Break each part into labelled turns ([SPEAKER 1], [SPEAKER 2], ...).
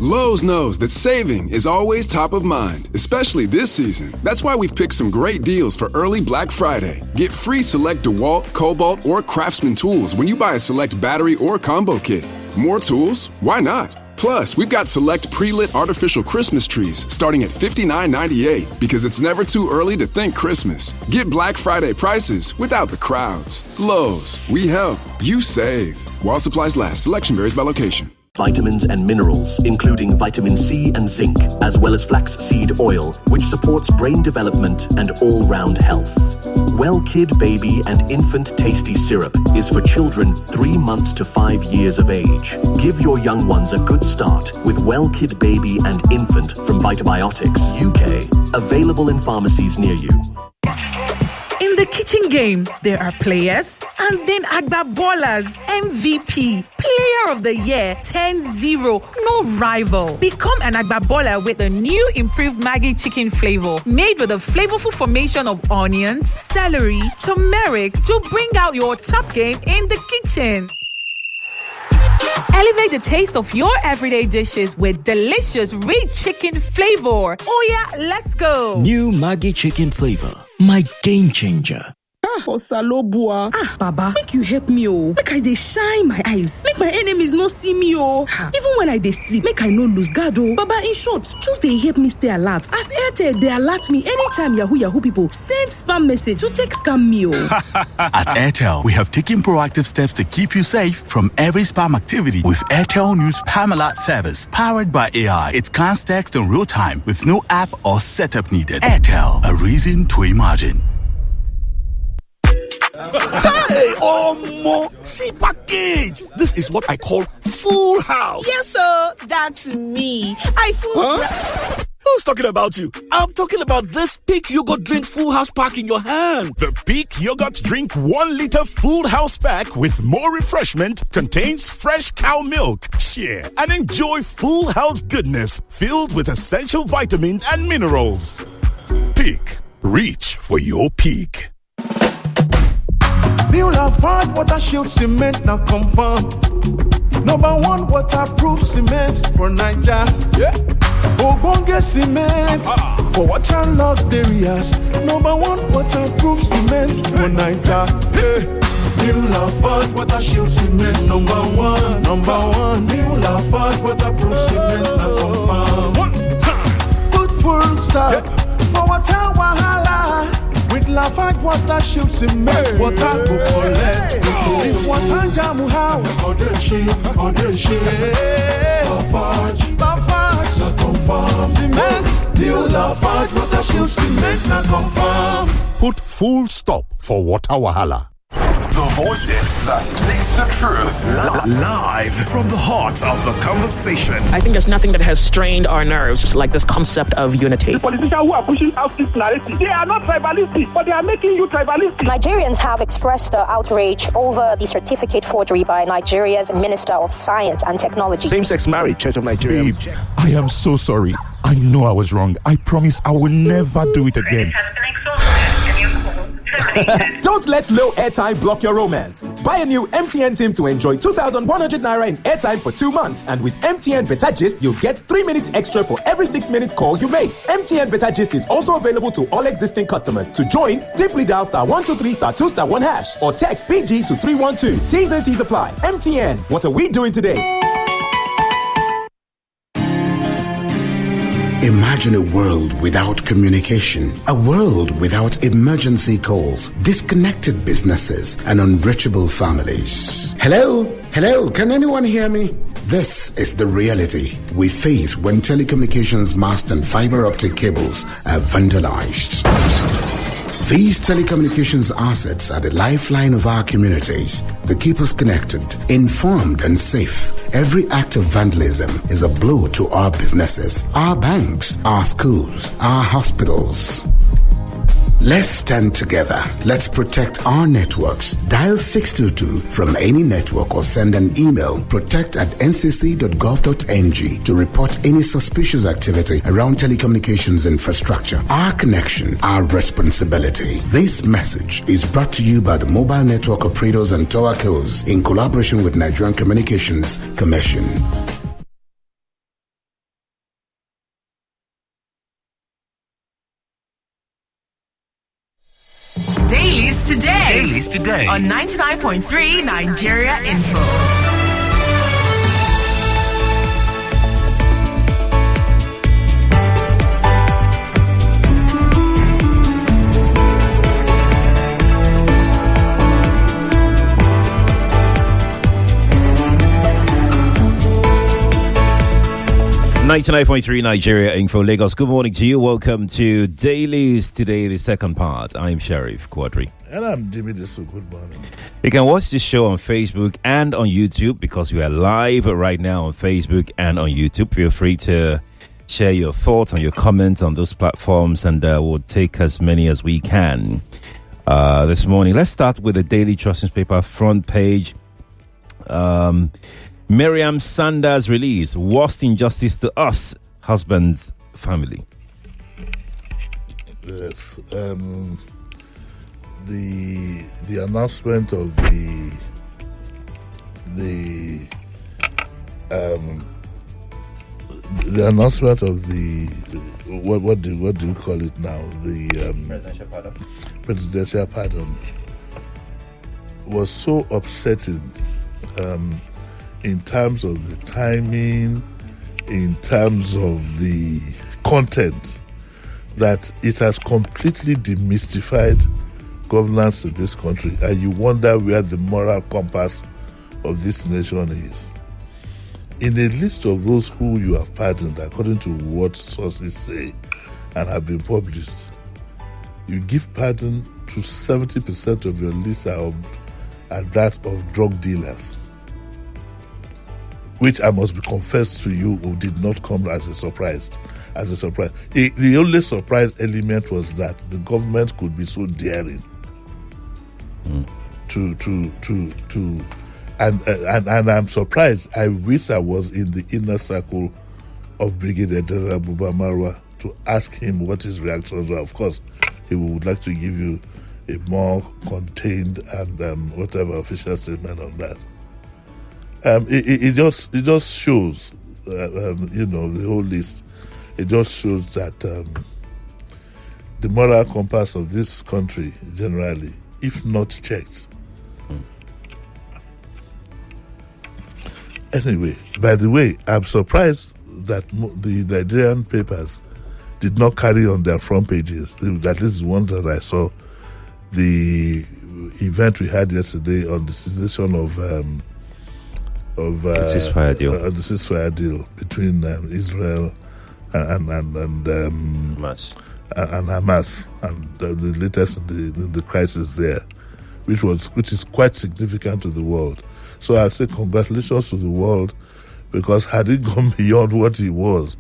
[SPEAKER 1] Lowe's knows that saving is always top of mind, especially this season. That's why we've picked some great deals for early Black Friday. Get free select DeWalt, Cobalt, or Craftsman tools when you buy a select battery or combo kit. More tools? Why not? Plus, we've got select pre-lit artificial Christmas trees starting at $59.98 because it's never too early to think Christmas. Get Black Friday prices without the crowds. Lowe's, we help, you save. While supplies last, selection varies by location.
[SPEAKER 2] Vitamins and minerals, including vitamin C and zinc, as well as flaxseed oil, which supports brain development and all-round health. Well Kid Baby and Infant Tasty Syrup is for children 3 months to 5 years of age. Give your young ones a good start with Well Kid Baby and Infant from Vitabiotics UK. Available in pharmacies near you.
[SPEAKER 3] In the kitchen game, there are players and then Agba Ballers, MVP, Player of the Year, 10-0, no rival. Become an Agba Baller with a new improved Maggi chicken flavor made with a flavorful formation of onions, celery, turmeric to bring out your top game in the kitchen. Elevate the taste of your everyday dishes with delicious rich chicken flavor. Oh yeah, let's go.
[SPEAKER 4] New Maggi chicken flavor, my game changer.
[SPEAKER 5] Osalobua. Baba, make you help me, oh. Make I dey shine my eyes. Make my enemies no see me, oh. Even when I dey sleep, make I no lose guard, oh. Baba, in short, just dey help me stay alert. As Airtel, they alert me anytime Yahoo people send spam message to take scam me, oh.
[SPEAKER 6] At Airtel, we have taken proactive steps to keep you safe from every spam activity with Airtel News Spam Alert service. Powered by AI, it scans text in real time with no app or setup needed. Airtel, a reason to imagine.
[SPEAKER 7] Hey, see package. This is what I call full house.
[SPEAKER 8] Yes, sir. That's me.
[SPEAKER 7] Who's talking about you? I'm talking about this Peak Yogurt Drink Full House pack in your hand.
[SPEAKER 9] The Peak Yogurt Drink 1 liter Full House pack with more refreshment contains fresh cow milk. Share and enjoy full house goodness filled with essential vitamins and minerals. Peak. Reach for your peak.
[SPEAKER 10] New Lafarge Water Shield Cement now confirm. #1 waterproof cement for Naija. Yeah. Ogbonge cement for waterlogged areas. #1 waterproof cement for Naija. Hey. New Lafarge Water Shield Cement #1. New Lafarge waterproof cement now confirm. One time. Put full stop for water wahala. With Lafarge Water Shield Cement, water go collect. If water jam house, or the shit. Lafarge, na confirm. Cement, new Lafarge Water Shield Cement, na confirm.
[SPEAKER 9] Put full stop for water wahala.
[SPEAKER 11] The voices that speaks the truth. Live from the heart of the conversation.
[SPEAKER 12] I think there's nothing that has strained our nerves like this concept of unity.
[SPEAKER 13] The politicians who are pushing out this narrative, they are not tribalistic, but they are making you tribalistic.
[SPEAKER 14] Nigerians have expressed outrage over the certificate forgery by Nigeria's Minister of Science and Technology.
[SPEAKER 15] Same-sex marriage, Church of Nigeria.
[SPEAKER 16] Babe, I am so sorry. I know I was wrong. I promise I will never do it again.
[SPEAKER 17] Don't let low airtime block your romance. Buy a new MTN SIM to enjoy 2,100 Naira in airtime for 2 months. And with MTN Beta Gist, you'll get 3 minutes extra for every 6-minute call you make. MTN Beta Gist is also available to all existing customers. To join, simply dial *123*2*1# or text PG to 312. T's and C's apply. MTN, what are we doing today?
[SPEAKER 18] Imagine a world without communication, a world without emergency calls, disconnected businesses, and unreachable families. Hello? Hello? Can anyone hear me? This is the reality we face when telecommunications masts and fiber optic cables are vandalized. These telecommunications assets are the lifeline of our communities. They keep us connected, informed, and safe. Every act of vandalism is a blow to our businesses, our banks, our schools, our hospitals. Let's stand together. Let's protect our networks. Dial 622 from any network or send an email protect@ncc.gov.ng to report any suspicious activity around telecommunications infrastructure. Our connection, our responsibility. This message is brought to you by the Mobile Network Operators and Towercos in collaboration with Nigerian Communications Commission.
[SPEAKER 6] Dailies today
[SPEAKER 3] on 99.3 Nigeria Info.
[SPEAKER 15] .3 Nigeria Info Lagos. Good morning to you. Welcome to Dailies today, the second part. I'm Sheriff Quadry.
[SPEAKER 19] And I'm Jimi Disu. Good morning.
[SPEAKER 15] You can watch this show on Facebook and on YouTube because we are live right now on Facebook and on YouTube. Feel free to share your thoughts and your comments on those platforms, and we'll take as many as we can this morning. Let's start with the Daily Trust newspaper front page. Miriam Sanders release, worst injustice to us, husband's family.
[SPEAKER 19] Yes, the announcement of the announcement of the what do you call it now? The presidential pardon was so upsetting. In terms of the timing, in terms of the content, that it has completely demystified governance in this country, and you wonder where the moral compass of this nation is. In a list of those who you have pardoned, according to what sources say and have been published, you give pardon to 70% of your list are that of drug dealers, which I must be confessed to you did not come as a surprise. The only surprise element was that the government could be so daring and I'm surprised. I wish I was in the inner circle of Brigadier General Buba Marwa to ask him what his reactions were. Of course, he would like to give you a more contained and whatever official statement on that. It just shows, the whole list. It just shows that the moral compass of this country generally, if not checked. Anyway, by the way, I'm surprised that the Nigerian papers did not carry on their front pages. That is the ones that I saw. The event we had yesterday on the cessation of the ceasefire deal between Israel and Hamas, and the latest in the crisis there, which is quite significant to the world. So I say congratulations to the world, because had it gone beyond what it was,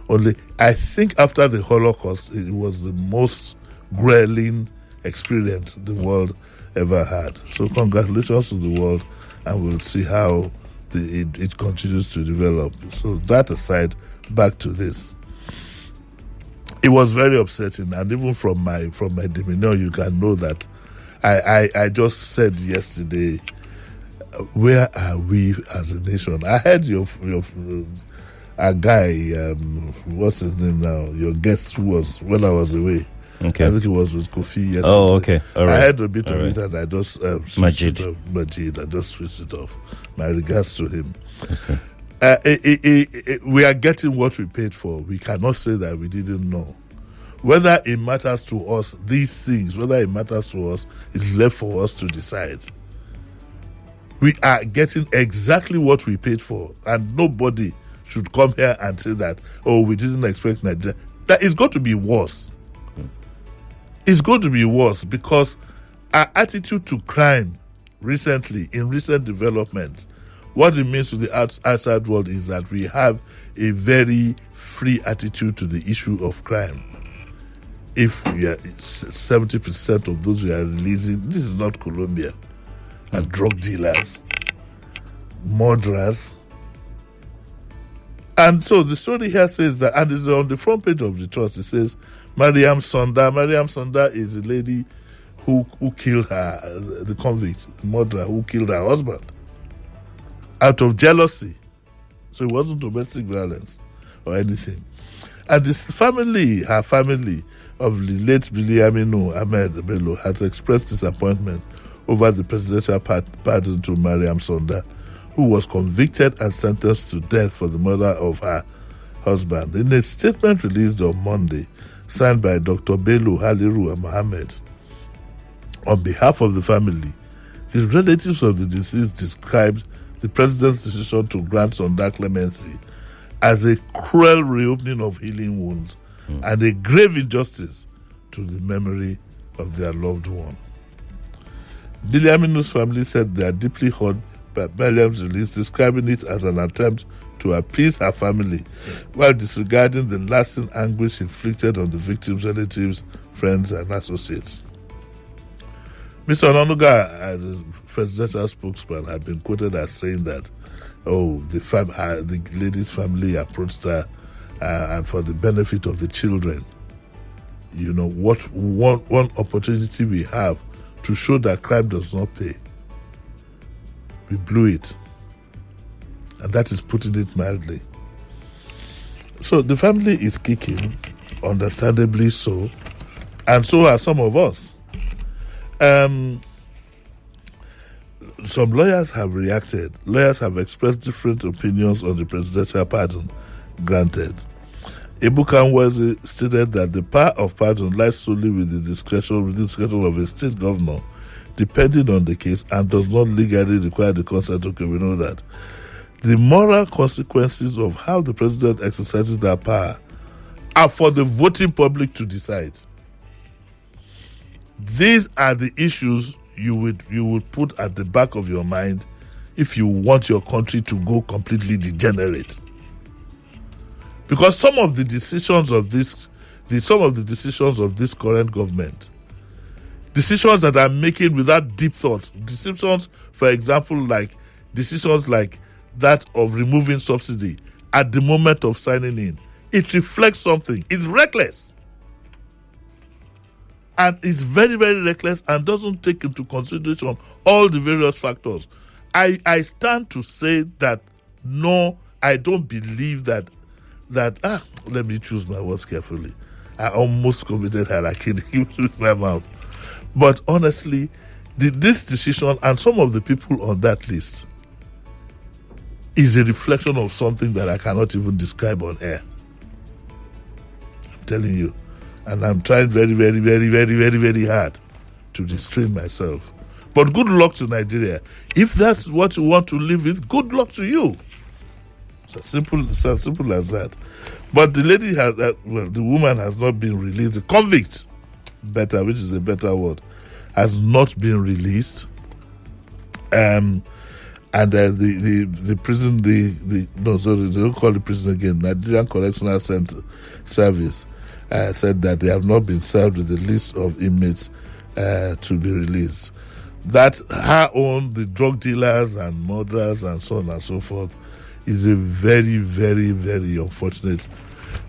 [SPEAKER 19] only I think after the Holocaust it was the most grueling experience the world ever had. So congratulations to the world, and we'll see how it continues to develop. So that aside, back to this. It was very upsetting, and even from my demeanor, you can know that I just said yesterday, where are we as a nation? I heard a guy, what's his name now? Your guest who was when I was away.
[SPEAKER 15] Okay.
[SPEAKER 19] I think it was with Kofi yesterday.
[SPEAKER 15] Oh, okay. All right.
[SPEAKER 19] I heard a bit
[SPEAKER 15] of
[SPEAKER 19] it, and I just
[SPEAKER 15] Majid.
[SPEAKER 19] I just switched it off. My regards to him. Okay. We are getting what we paid for. We cannot say that we didn't know. Whether it matters to us, these things, whether it matters to us, is left for us to decide. We are getting exactly what we paid for, and nobody should come here and say that, we didn't expect Nigeria. That is going to be worse. It's going to be worse, because our attitude to crime in recent developments, what it means to the outside world is that we have a very free attitude to the issue of crime. If we are 70% of those we are releasing, this is not Colombia, are drug dealers, murderers. And so the story here says that, and it's on the front page of the Trust, it says, Mariam Sonda is a lady who killed the convict, murderer, who killed her husband out of jealousy. So it wasn't domestic violence or anything. And her family of the late Biliaminu Ahmed Bello has expressed disappointment over the presidential pardon to Mariam Sonda, who was convicted and sentenced to death for the murder of her husband. In a statement released on Monday, signed by Dr. Bello Haliru Mohammed, on behalf of the family, the relatives of the deceased described the president's decision to grant Sonda clemency as a cruel reopening of healing wounds and a grave injustice to the memory of their loved one. Biliaminu's family said they are deeply hurt by Mariam's release, describing it as an attempt to appease her family while disregarding the lasting anguish inflicted on the victims' relatives, friends, and associates. Mr. Onanuga, the presidential spokesman, had been quoted as saying that, the lady's family approached her and for the benefit of the children. You know, what one opportunity we have to show that crime does not pay, we blew it. And that is putting it mildly. So the family is kicking, understandably so, and so are some of us. Some lawyers have reacted. Lawyers have expressed different opinions on the presidential pardon granted. Ebuka Nweze stated that the power of pardon lies solely with the discretion of a state governor, depending on the case, and does not legally require the consent. Okay, we know that. The moral consequences of how the president exercises that power are for the voting public to decide. These are the issues you would put at the back of your mind if you want your country to go completely degenerate. Because some of the decisions of this current government, decisions that are making without deep thought, decisions, for example, like decisions like that of removing subsidy at the moment of signing in, it reflects something. It's reckless. And it's very, very reckless and doesn't take into consideration all the various factors. I stand to say that no, I don't believe that let me choose my words carefully. I almost committed harakiri with my mouth. But honestly, this decision and some of the people on that list is a reflection of something that I cannot even describe on air. I'm telling you. And I'm trying very, very, very, very, very, very hard to restrain myself. But good luck to Nigeria. If that's what you want to live with, good luck to you. It's as simple as that. But the lady the woman has not been released. The convict, which is a better word, has not been released. The prison, they don't call it prison again. Nigerian Correctional Service said that they have not been served with the list of inmates to be released. That her own, the drug dealers and murderers and so on and so forth, is a very, very, very unfortunate.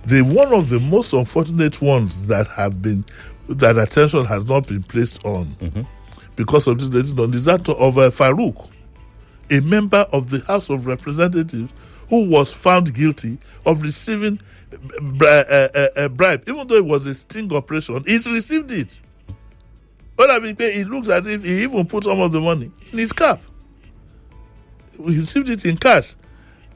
[SPEAKER 19] One of the most unfortunate ones that attention has not been placed on because of this is that of Farouk, a member of the House of Representatives who was found guilty of receiving a bribe, even though it was a sting operation. He's received it. It looks as if he even put some of the money in his cap. He received it in cash.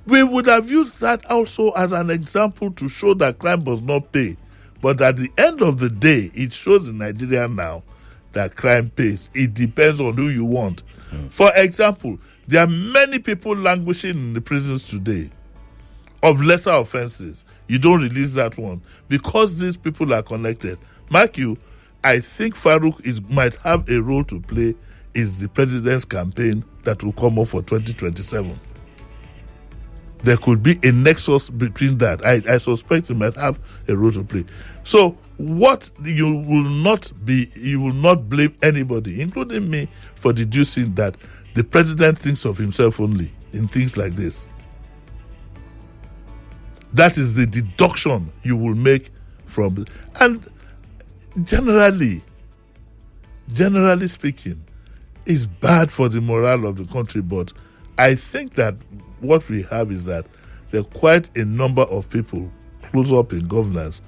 [SPEAKER 19] We would have used that also as an example to show that crime does not pay. But at the end of the day, it shows in Nigeria now that crime pays. It depends on who you want. For example, there are many people languishing in the prisons today of lesser offenses. You don't release that one because these people are connected. Mark you, I think Farouk might have a role to play in the president's campaign that will come up for 2027. There could be a nexus between that. I suspect he might have a role to play. So what you will not blame anybody, including me, for deducing that the president thinks of himself only in things like this. That is the deduction you will make from and generally speaking, it's bad for the morale of the country, but I think that what we have is that there are quite a number of people close up in governance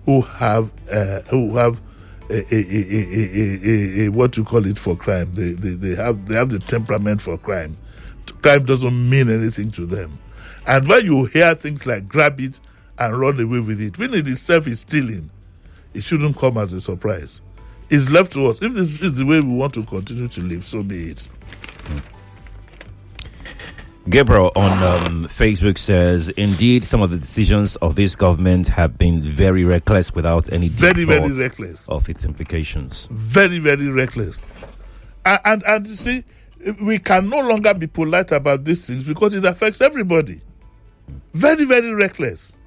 [SPEAKER 19] who have what you call it for crime. They have the temperament for crime. Crime doesn't mean anything to them. And when you hear things like grab it and run away with it, when it itself is stealing, it shouldn't come as a surprise. It's left to us. If this is the way we want to continue to live, so be it.
[SPEAKER 15] Gabriel on Facebook says, indeed, some of the decisions of this government have been very reckless without any
[SPEAKER 19] very reckless
[SPEAKER 15] of its implications.
[SPEAKER 19] Very, very reckless. And you see, we can no longer be polite about these things because it affects everybody. Very, very reckless.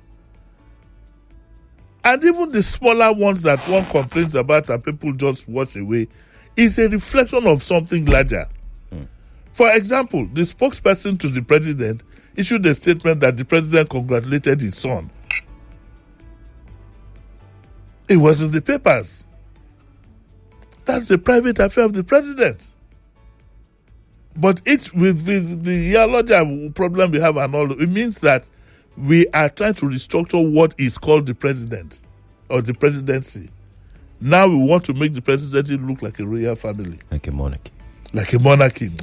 [SPEAKER 19] And even the smaller ones that one complains about and people just wash away is a reflection of something larger. For example, the spokesperson to the president issued a statement that the president congratulated his son. It was in the papers. That's a private affair of the president. But it's with the larger problem we have and all, it means that we are trying to restructure what is called the president or the presidency. Now we want to make the presidency look like a royal family.
[SPEAKER 15] Like a monarchy.
[SPEAKER 19] Like a monarchy. And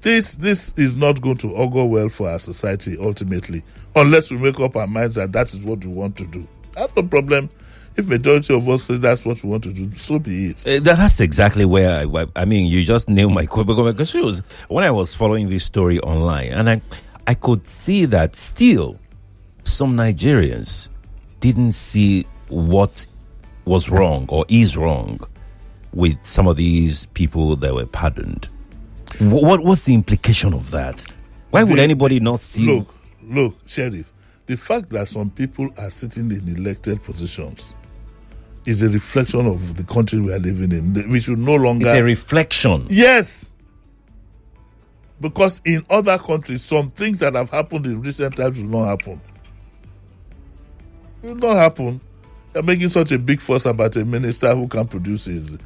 [SPEAKER 19] this is not going to augur well for our society ultimately, unless we make up our minds that that is what we want to do. I have no problem. If majority of us say that's what we want to do, so be it.
[SPEAKER 15] That's exactly where I mean, you just nailed my question, because when I was following this story online, and I could see that still some Nigerians didn't see what was wrong or is wrong with some of these people that were pardoned. What's the implication of that? Why would anybody not see?
[SPEAKER 19] Look, Sheriff, the fact that some people are sitting in elected positions is a reflection of the country we are living in. We should no longer...
[SPEAKER 15] It's a reflection.
[SPEAKER 19] Yes. Because in other countries, some things that have happened in recent times will not happen. It will not happen. They're making such a big fuss about a minister who can't produce who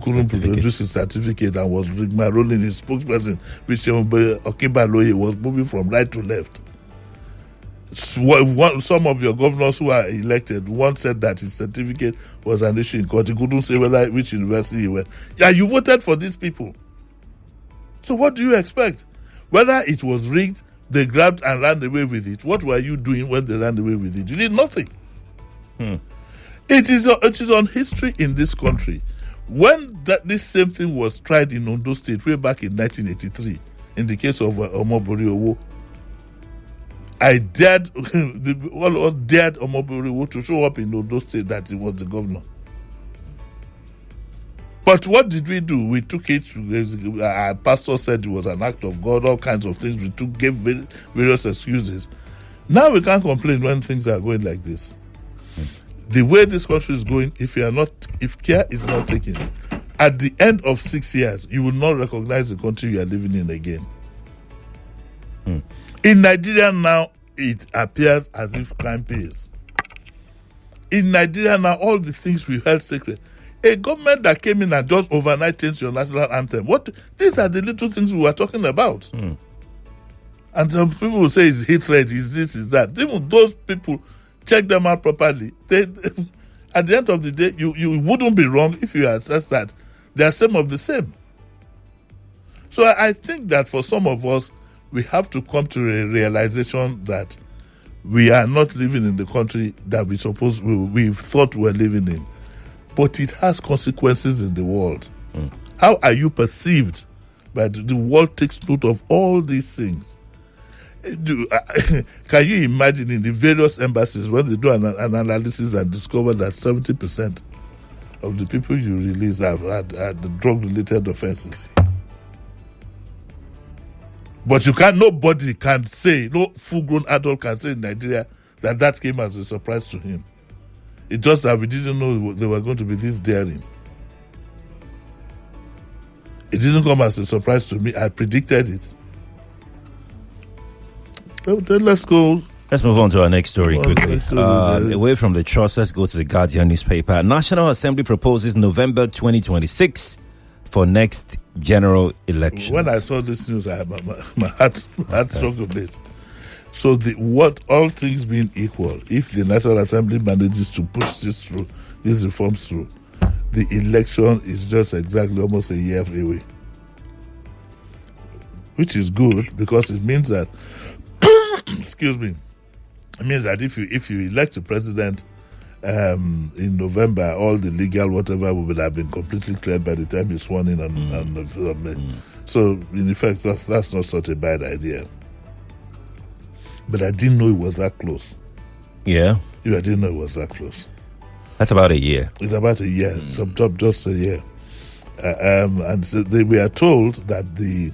[SPEAKER 19] couldn't produce his certificate and was rigmaroling his spokesperson, which Okebaloye was moving from right to left. Some of your governors who are elected, one said that his certificate was an issue in court. He couldn't say which university he went. Yeah, you voted for these people. So what do you expect? Whether it was rigged, they grabbed and ran away with it. What were you doing when they ran away with it? You did nothing. It is on history in this country. When this same thing was tried in Ondo State way back in 1983, in the case of Omobori Owo, I dared all of us dared Omobori Owo to show up in Ondo State that he was the governor. But what did we do? We took it. Our pastor said it was an act of God. All kinds of things. We gave various excuses. Now we can't complain when things are going like this. The way this country is going, if care is not taken, at the end of 6 years, you will not recognize the country you are living in again. In Nigeria now, it appears as if crime pays. In Nigeria now, all the things we held sacred. A government that came in and just overnight changed your national anthem. These are the little things we were talking about. And some people will say it's hatred, is this, is that. Even those people, check them out properly. At the end of the day, you wouldn't be wrong if you assess that they are some of the same. So I think that for some of us, we have to come to a realization that we are not living in the country that we thought we were living in. But it has consequences in the world. How are you perceived? But the world takes note of all these things. Can you imagine in the various embassies when they do an analysis and discover that 70% of the people you release have had drug-related offenses? But nobody can say, no full-grown adult can say in Nigeria that came as a surprise to him. It's just that we didn't know they were going to be this daring. It didn't come as a surprise to me. I predicted it. Then let's go.
[SPEAKER 15] Let's move on to our next story quickly. Away from the trust, let's go to the Guardian newspaper. National Assembly proposes November 2026 for next general elections.
[SPEAKER 19] When I saw this news, my heart struck a bit. So what all things being equal, if the National Assembly manages to push these reforms through, the election is just exactly almost a year away. Which is good because it means that excuse me. It means that if you elect a president in November, all the legal whatever would have been completely cleared by the time he's sworn in on May. So in effect, that's not such a bad idea. But I didn't know it was that close.
[SPEAKER 15] Yeah?
[SPEAKER 19] I didn't know it was that close.
[SPEAKER 15] That's about a year.
[SPEAKER 19] It's about a year. Just a year. And so we are told that the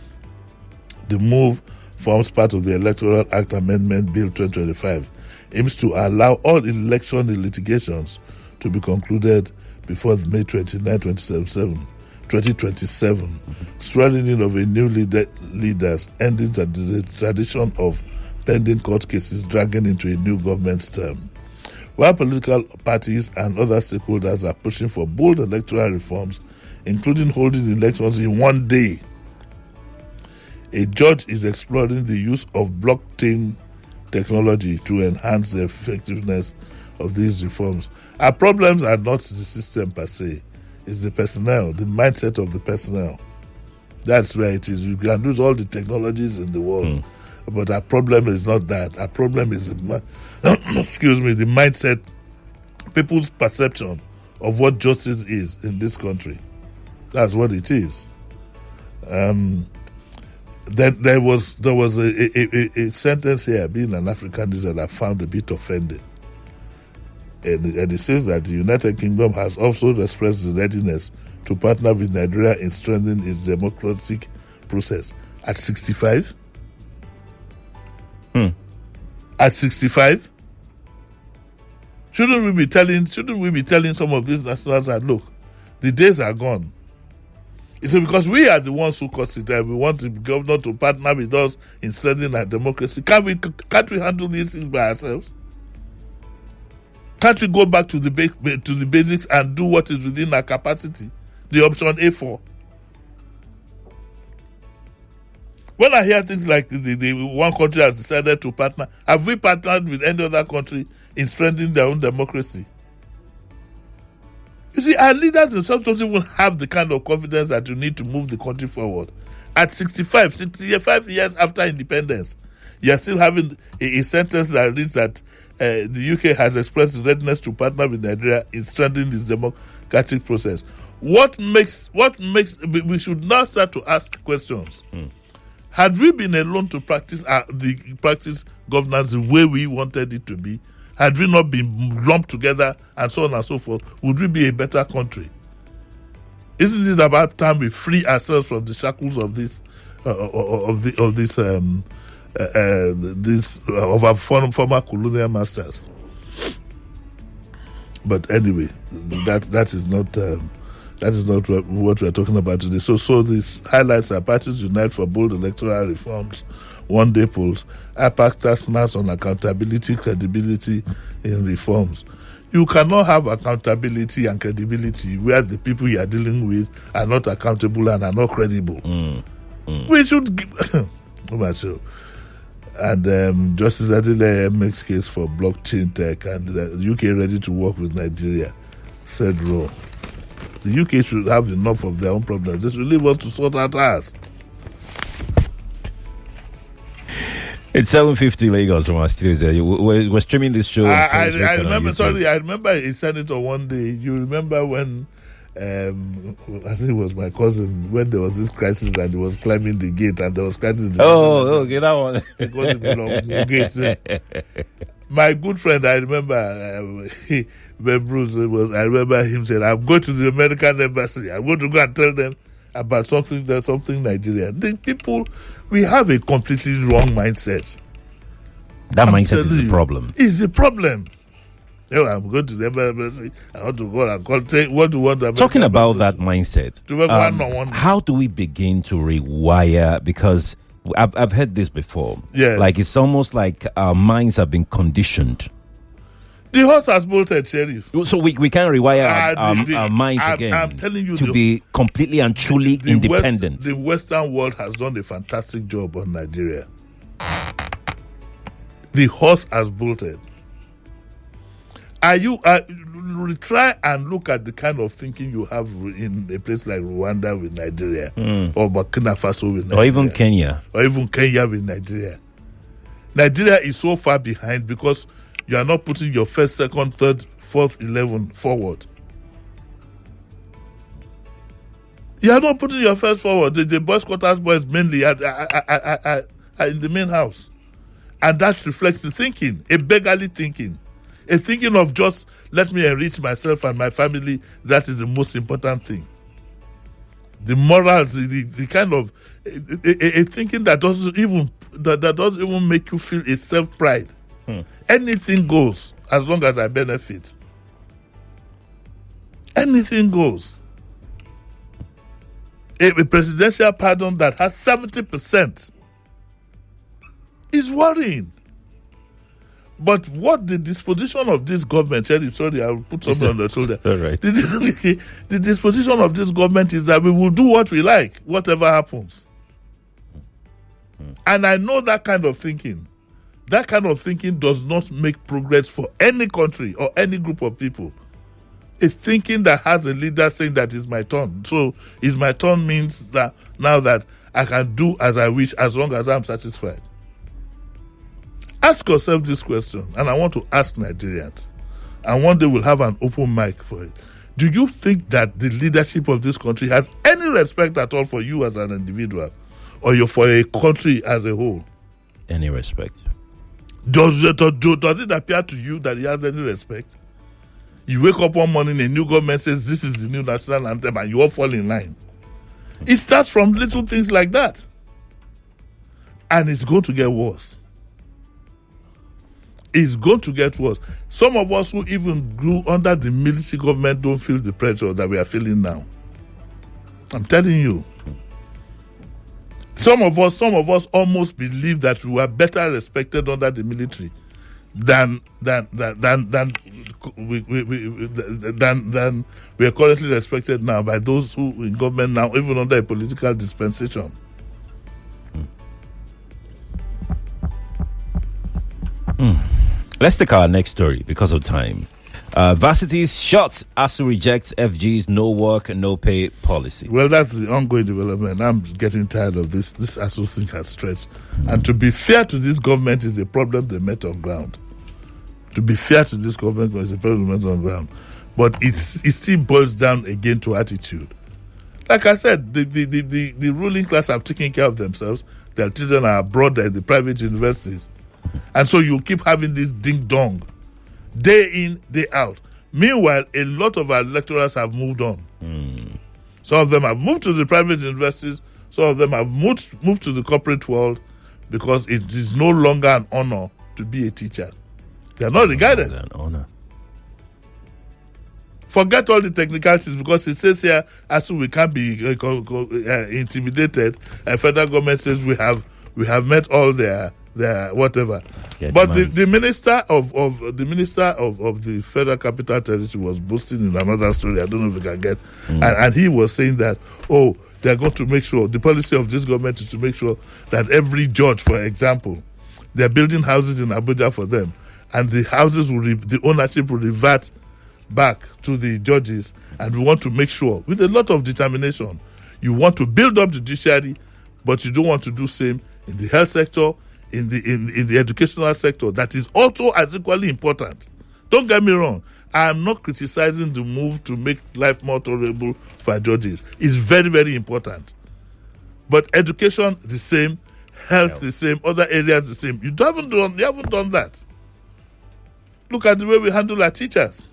[SPEAKER 19] move forms part of the Electoral Act Amendment Bill 2025, aims to allow all election litigations to be concluded before May 29, 2027, swearing in of a new leaders, ending the tradition of pending court cases dragging into a new government's term. While political parties and other stakeholders are pushing for bold electoral reforms, including holding elections in one day, a judge is exploring the use of blockchain technology to enhance the effectiveness of these reforms. Our problems are not the system per se, it's the personnel, the mindset of the personnel. That's where it is. You can use all the technologies in the world, but our problem is not that. Our problem is, the mindset, people's perception of what justice is in this country. That's what it is. There was a sentence here, being an Africanist, that I found a bit offending. And it says that the United Kingdom has also expressed the readiness to partner with Nigeria in strengthening its democratic process. At 65? At 65? Shouldn't we be telling some of these nationals that, look, the days are gone? It's because we are the ones who caused it, and we want the governor to partner with us in strengthening our democracy. Can't we handle these things by ourselves? Can't we go back to the basics and do what is within our capacity? The option A4. When I hear things like the one country has decided to partner, have we partnered with any other country in strengthening their own democracy? You see, our leaders themselves don't even have the kind of confidence that you need to move the country forward. At 65 years after independence, you are still having a sentence that reads that the UK has expressed readiness to partner with Nigeria in strengthening its democratic process. What makes we should now start to ask questions. Had we been alone to practice governance the way we wanted it to be, had we not been lumped together and so on and so forth, would we be a better country? Isn't it about time we free ourselves from the shackles of our former colonial masters? But anyway, that is not what we are talking about today. So these highlights are parties unite for bold electoral reforms, one-day polls, APAC task mass on accountability, credibility in reforms. You cannot have accountability and credibility where the people you are dealing with are not accountable and are not credible. We should and Justice Adile makes case for blockchain tech, and the UK ready to work with Nigeria, said Rowe. The UK should have enough of their own problems. They should leave us to sort out ours.
[SPEAKER 15] It's 7:50 Lagos from our studios. We're streaming this show.
[SPEAKER 19] I remember a senator one day. You remember when I think it was my cousin, when there was this crisis and he was climbing the gate and there was crisis.
[SPEAKER 15] Okay, that one.
[SPEAKER 19] Because gates. My good friend, I remember when Bruce was. I remember him saying, "I'm going to the American embassy. I'm going to go and tell them about something Nigeria." The people, we have a completely wrong mindset.
[SPEAKER 15] That mindset is the problem.
[SPEAKER 19] It's the problem. I'm going to the embassy. I want to go and what do you want?
[SPEAKER 15] Talking about that mindset, how do we begin to rewire? Because I've heard this before.
[SPEAKER 19] Yes.
[SPEAKER 15] Like it's almost like our minds have been conditioned.
[SPEAKER 19] The horse has bolted, Sheriff.
[SPEAKER 15] So we can't rewire our minds again.
[SPEAKER 19] I'm telling you,
[SPEAKER 15] to be completely and truly independent.
[SPEAKER 19] The Western world has done a fantastic job on Nigeria. The horse has bolted. Try and look at the kind of thinking you have in a place like Rwanda with Nigeria, or Burkina Faso with Nigeria,
[SPEAKER 15] or even Kenya,
[SPEAKER 19] with Nigeria. Nigeria is so far behind because you are not putting your first, second, third, fourth 11 forward. You are not putting your first forward. The boys' quarters boys mainly are in the main house, and that reflects the thinking, a beggarly thinking. A thinking of just let me enrich myself and my family. That is the most important thing. The morals, the kind of a thinking that doesn't even make you feel a self pride. Anything goes as long as I benefit. Anything goes. A presidential pardon that has 70% is worrying. But what the disposition of this government, sorry, I'll put something on the shoulder.
[SPEAKER 15] All right.
[SPEAKER 19] The disposition of this government is that we will do what we like, whatever happens. And I know that kind of thinking. That kind of thinking does not make progress for any country or any group of people. A thinking that has a leader saying that it's my turn. So, it's my turn means that now that I can do as I wish as long as I'm satisfied. Ask yourself this question, and I want to ask Nigerians, and one day we'll have an open mic for it. Do you think that the leadership of this country has any respect at all for you as an individual, or for a country as a whole?
[SPEAKER 15] Any respect?
[SPEAKER 19] Does it appear to you that he has any respect? You wake up one morning, a new government says this is the new national anthem, and you all fall in line. It starts from little things like that. And it's going to get worse. It's going to get worse. Some of us who even grew under the military government don't feel the pressure that we are feeling now. I'm telling you. Some of us almost believe that we were better respected under the military than we are currently respected now by those who in government now, even under a political dispensation.
[SPEAKER 15] Let's take our next story because of time. Varsities shots ASU rejects FG's no work, no pay policy.
[SPEAKER 19] Well, that's the ongoing development. I'm getting tired of this. This ASU thing has stretched. And to be fair to this government is a problem they met on ground. To be fair to this government is a problem they met on ground. But it still boils down again to attitude. Like I said, the ruling class have taken care of themselves. Their children are abroad at the private universities. And so you keep having this ding-dong, day in, day out. Meanwhile, a lot of our lecturers have moved on. Some of them have moved to the private universities. Some of them have moved to the corporate world because it is no longer an honor to be a teacher. They are not regarded.
[SPEAKER 15] An honor.
[SPEAKER 19] Forget all the technicalities because it says here, as we can't be intimidated. And federal government says we have met all their whatever. But the minister of the Federal Capital Territory was boasting in another story. I don't know if we can get, and he was saying that they're going to make sure the policy of this government is to make sure that every judge, for example, they're building houses in Abuja for them, and the houses the ownership will revert back to the judges, and we want to make sure with a lot of determination. You want to build up the judiciary, but you don't want to do same in the health sector. In the educational sector, that is also as equally important. Don't get me wrong. I am not criticizing the move to make life more tolerable for judges. It's very, very important. But education, the same. Health, the same. Other areas, the same. You haven't done that. Look at the way we handle our teachers.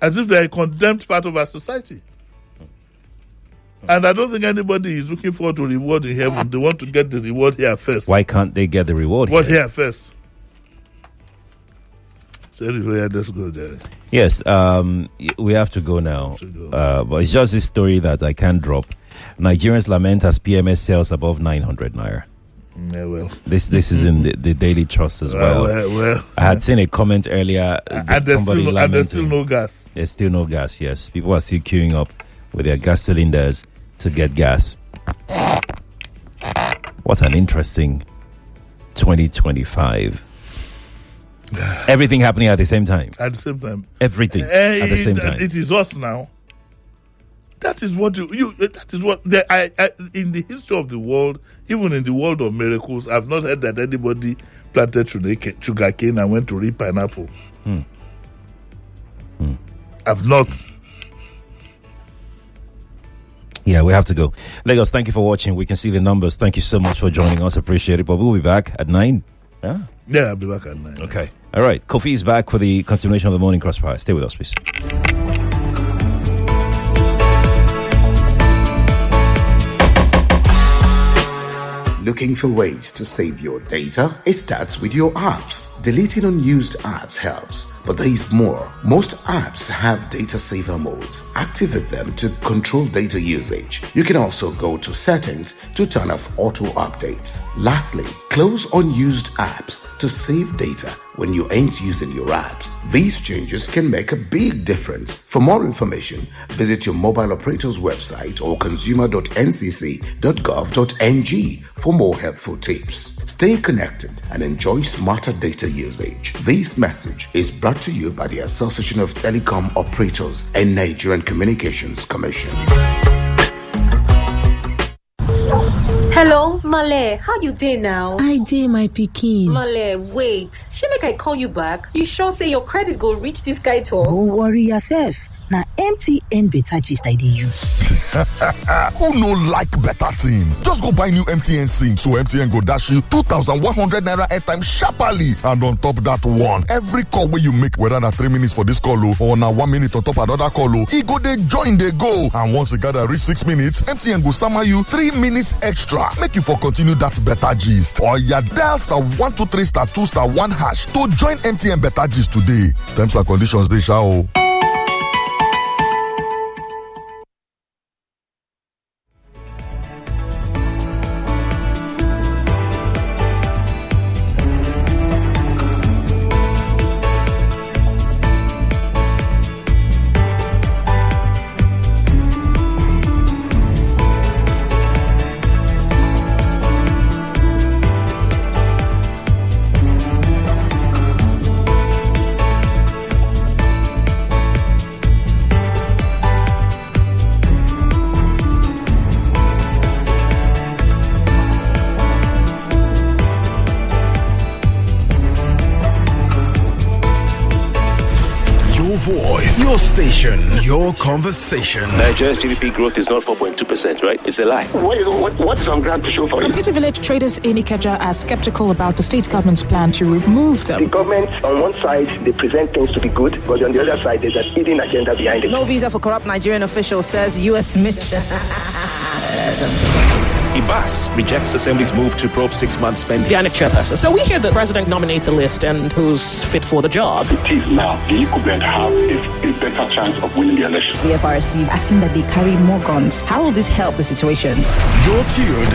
[SPEAKER 19] As if they're a condemned part of our society. And I don't think anybody is looking forward to reward in heaven. They want to get the reward here first.
[SPEAKER 15] Why can't they get the reward
[SPEAKER 19] here first? Sorry, let's go there.
[SPEAKER 15] Yes, we have to go now. But it's just this story that I can't drop. Nigerians lament as PMS sells above 900 naira.
[SPEAKER 19] Yeah, well.
[SPEAKER 15] This is in the Daily Trust as well. I had seen a comment earlier.
[SPEAKER 19] And there's still no gas.
[SPEAKER 15] There's still no gas, yes. People are still queuing up with their gas cylinders to get gas. What an interesting 2025 Everything happening at the same time.
[SPEAKER 19] At the same time.
[SPEAKER 15] Everything at the same time.
[SPEAKER 19] It is us now. That is what that is what I in the history of the world, even in the world of miracles, I've not heard that anybody planted sugar cane and went to reap pineapple. I've not.
[SPEAKER 15] Yeah, we have to go. Lagos, thank you for watching. We can see the numbers. Thank you so much for joining us. Appreciate it. But we'll be back at 9.
[SPEAKER 19] Yeah, I'll be back at 9.
[SPEAKER 15] Okay. All right. Kofi is back for the continuation of the Morning Crossfire. Stay with us, please.
[SPEAKER 18] Looking for ways to save your data? It starts with your apps. Deleting unused apps helps, but there is more. Most apps have data saver modes. Activate them to control data usage. You can also go to settings to turn off auto updates. Lastly, close unused apps to save data when you ain't using your apps. These changes can make a big difference. For more information, visit your mobile operator's website or consumer.ncc.gov.ng for more helpful tips. Stay connected and enjoy smarter data usage. This message is brought to you by the Association of Telecom Operators and Nigerian Communications Commission.
[SPEAKER 20] Hello, Male. How you doing now?
[SPEAKER 5] I did, my pikin.
[SPEAKER 20] Male, wait. She make I call you back. You sure say your credit go reach this guy talk?
[SPEAKER 5] Don't worry yourself. Now MTN better gist I dey use.
[SPEAKER 16] Who no like better thing? Just go buy new MTN SIM so MTN go dash you 2,100 naira airtime sharply, and on top that one, every call where you make, whether na 3 minutes for this call or na 1 minute on top another call, e go dey join dey go. And once you gather reach 6 minutes, MTN go sama you 3 minutes extra. Make you for continue that better gist. Or ya dial *123*2*1# to join MTN better gist today. Terms and conditions dey sha o.
[SPEAKER 11] Voice, your station, your conversation.
[SPEAKER 21] Nigeria's GDP growth is not 4.2%, right? It's a lie.
[SPEAKER 12] What's on ground to show for it? Computer Village traders in Ikeja are skeptical about the state government's plan to remove them.
[SPEAKER 22] The government, on one side, they present things to be good, but on the other side, there's an hidden agenda behind it.
[SPEAKER 23] No visa for corrupt Nigerian official, says U.S. mission.
[SPEAKER 12] Ibas rejects Assembly's move to probe 6 months spending. The INEC chairperson. So we hear the president nominates a list and who's fit for the job.
[SPEAKER 24] It is now the equivalent have a better chance of winning the election.
[SPEAKER 23] The FRC asking that they carry more guns. How will this help the situation?
[SPEAKER 11] You're tuned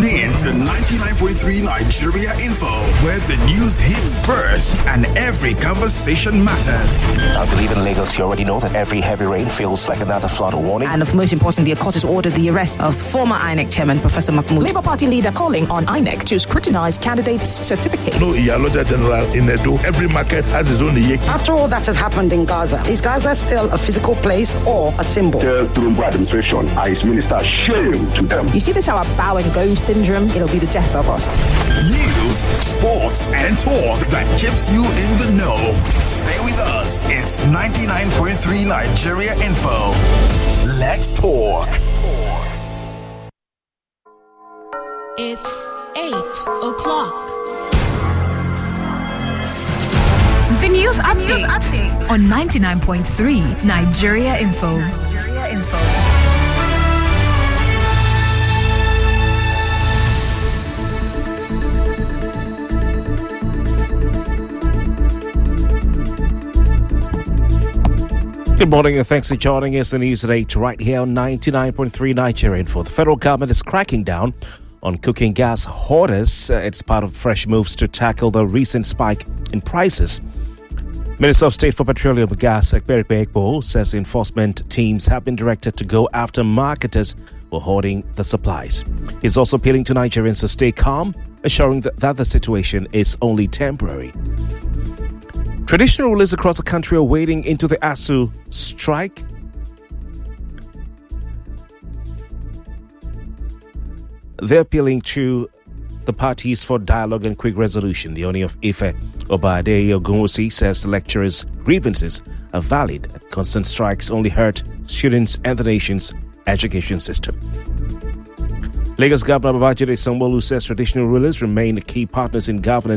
[SPEAKER 11] in to 99.3 Nigeria Info, where the news hits first and every conversation matters.
[SPEAKER 25] I believe in Lagos, you already know that every heavy rain feels like another flood warning.
[SPEAKER 23] And of most importantly, the court has ordered the arrest of former INEC chairman Professor Mahmoud.
[SPEAKER 12] Labour Party leader calling on INEC to scrutinize candidates' certificate.
[SPEAKER 19] No, Iyaloja General in Edo. Every market has its own Iyeki.
[SPEAKER 26] After all that has happened in Gaza, is Gaza still a physical place or a symbol?
[SPEAKER 24] The Trumbo administration and his minister, shame to them.
[SPEAKER 23] You see this our bow and go syndrome? It'll be the death of us.
[SPEAKER 11] News, sports, and talk that keeps you in the know. Stay with us. It's 99.3 Nigeria Info. Let's talk.
[SPEAKER 27] It's 8 o'clock.
[SPEAKER 28] The news update on 99.3 Nigeria Info.
[SPEAKER 12] Good morning and thanks for joining us. The news at 8 right here on 99.3 Nigeria Info. The federal government is cracking down on cooking gas hoarders. It's part of fresh moves to tackle the recent spike in prices. Minister of State for Petroleum and Gas, Ekberikpe Ekpo, says enforcement teams have been directed to go after marketers who are hoarding the supplies. He's also appealing to Nigerians to stay calm, assuring that the situation is only temporary. Traditional rulers across the country are wading into the ASU strike. They're appealing to the parties for dialogue and quick resolution. The Oni of Ife, Obade Ogunwusi, says the lecturers' grievances are valid. Constant strikes only hurt students and the nation's education system. Lagos Governor Babajide Sanwo-Olu says traditional rulers remain key partners in governance